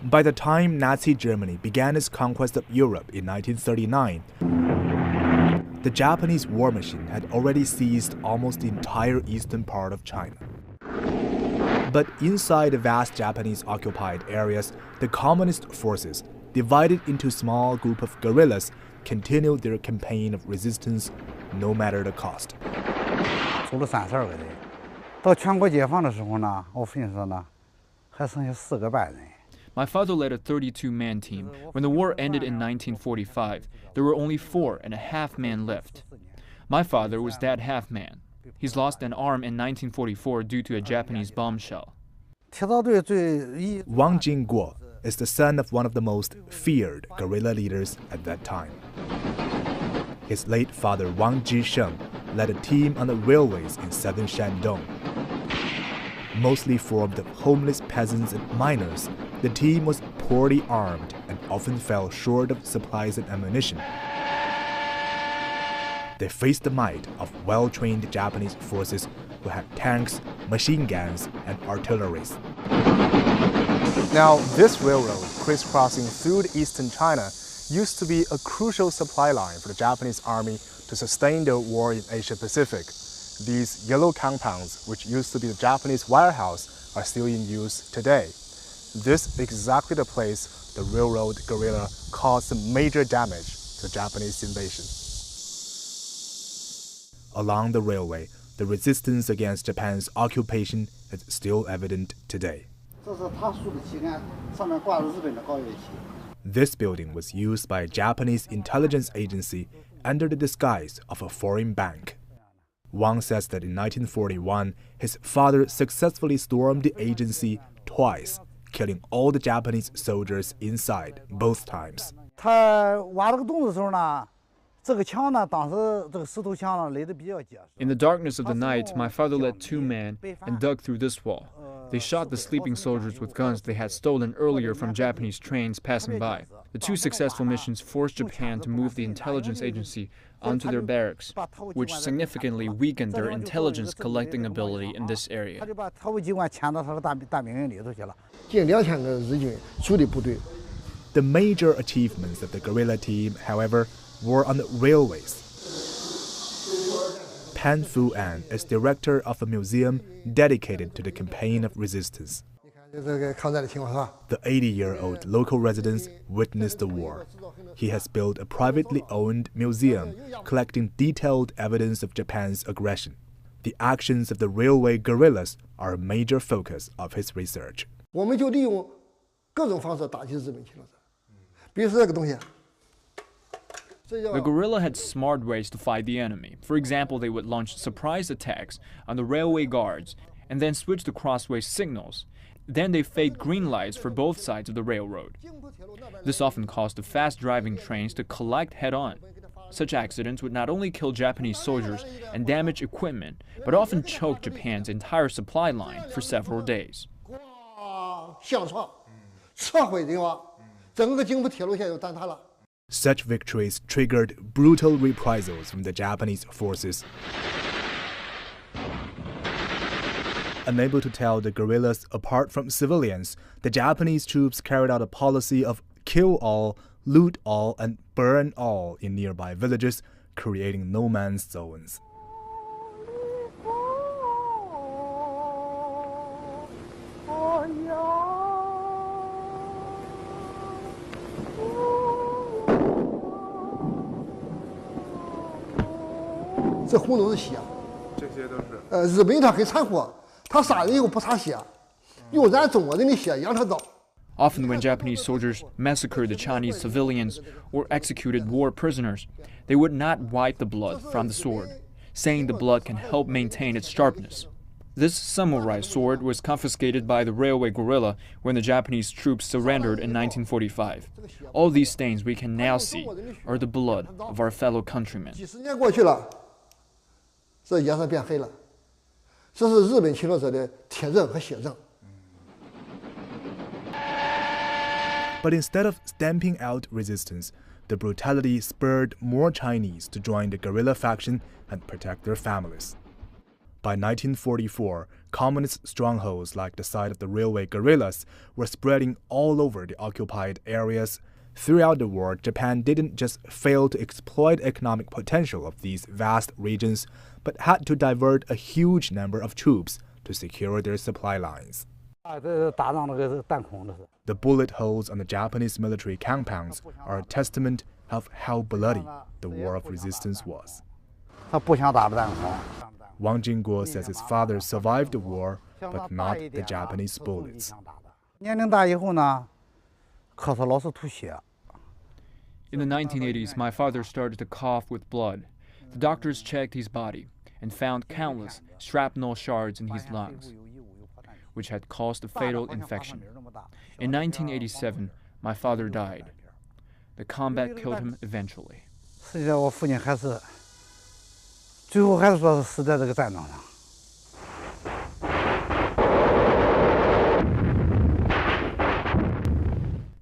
By the time Nazi Germany began its conquest of Europe in 1939, the Japanese war machine had already seized almost the entire eastern part of China. But inside the vast Japanese-occupied areas, the communist forces, divided into a small group of guerrillas, continued their campaign of resistance no matter the cost. 组了32个人，到全国解放的时候呢，我父亲说呢，还剩下4个半人。 My father led a 32-man team. When the war ended in 1945, there were only 4.5 men left. My father was that half man. He's lost an arm in 1944 due to a Japanese bombshell. Wang Jingguo is the son of one of the most feared guerrilla leaders at that time. His late father Wang Jisheng led a team on the railways in southern Shandong. Mostly formed of homeless peasants and miners, the team was poorly armed and often fell short of supplies and ammunition. They faced the might of well-trained Japanese forces who had tanks, machine guns, and artillery. Now, this railroad, crisscrossing through eastern China, used to be a crucial supply line for the Japanese army to sustain their war in Asia-Pacific. These yellow compounds, which used to be the Japanese warehouse, are still in use today. This is exactly the place the railroad guerrilla caused some major damage to the Japanese invasion. Along the railway, the resistance against Japan's occupation is still evident today. This building was used by a Japanese intelligence agency under the disguise of a foreign bank. Wang says that in 1941, his father successfully stormed the agency twice, killing all the Japanese soldiers inside both times. In the darkness of the night, my father led 2 men and dug through this wall. They shot the sleeping soldiers with guns they had stolen earlier from Japanese trains passing by. The 2 successful missions forced Japan to move the intelligence agency onto their barracks, which significantly weakened their intelligence collecting ability in this area. The major achievements of the guerrilla team, however, were on the railways. Pan Fu-an is director of a museum dedicated to the campaign of resistance. The 80-year-old local resident witnessed the war. He has built a privately owned museum collecting detailed evidence of Japan's aggression. The actions of the railway guerrillas are a major focus of his research. The guerrilla had smart ways to fight the enemy. For example, they would launch surprise attacks on the railway guards and then switch to crossway signals. Then they fake green lights for both sides of the railroad. This often caused the fast-driving trains to collide head-on. Such accidents would not only kill Japanese soldiers and damage equipment, but often choke Japan's entire supply line for several days. Such victories triggered brutal reprisals from the Japanese forces. Unable to tell the guerrillas apart from civilians, the Japanese troops carried out a policy of kill all, loot all, and burn all in nearby villages, creating no man's zones. Often when Japanese soldiers massacred the Chinese civilians or executed war prisoners, they would not wipe the blood from the sword, saying the blood can help maintain its sharpness. This samurai sword was confiscated by the railway guerrilla when the Japanese troops surrendered in 1945. All these stains we can now see are the blood of our fellow countrymen. But instead of stamping out resistance, the brutality spurred more Chinese to join the guerrilla faction and protect their families. By 1944, communist strongholds like the site of the railway guerrillas were spreading all over the occupied areas. Throughout the war, Japan didn't just fail to exploit economic potential of these vast regions, but had to divert a huge number of troops to secure their supply lines. The bullet holes on the Japanese military compounds are a testament of how bloody the War of Resistance was. Wang Jingguo says his father survived the war, but not the Japanese bullets. In the 1980s, my father started to cough with blood. The doctors checked his body and found countless shrapnel shards in his lungs, which had caused a fatal infection. In 1987, my father died. The combat killed him eventually.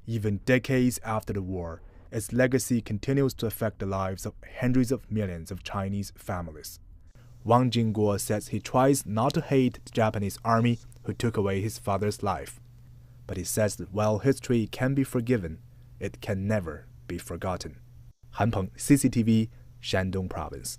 Even decades after the war, its legacy continues to affect the lives of hundreds of millions of Chinese families. Wang Jingguo says he tries not to hate the Japanese army who took away his father's life. But he says that while history can be forgiven, it can never be forgotten. Han Peng, CCTV, Shandong Province.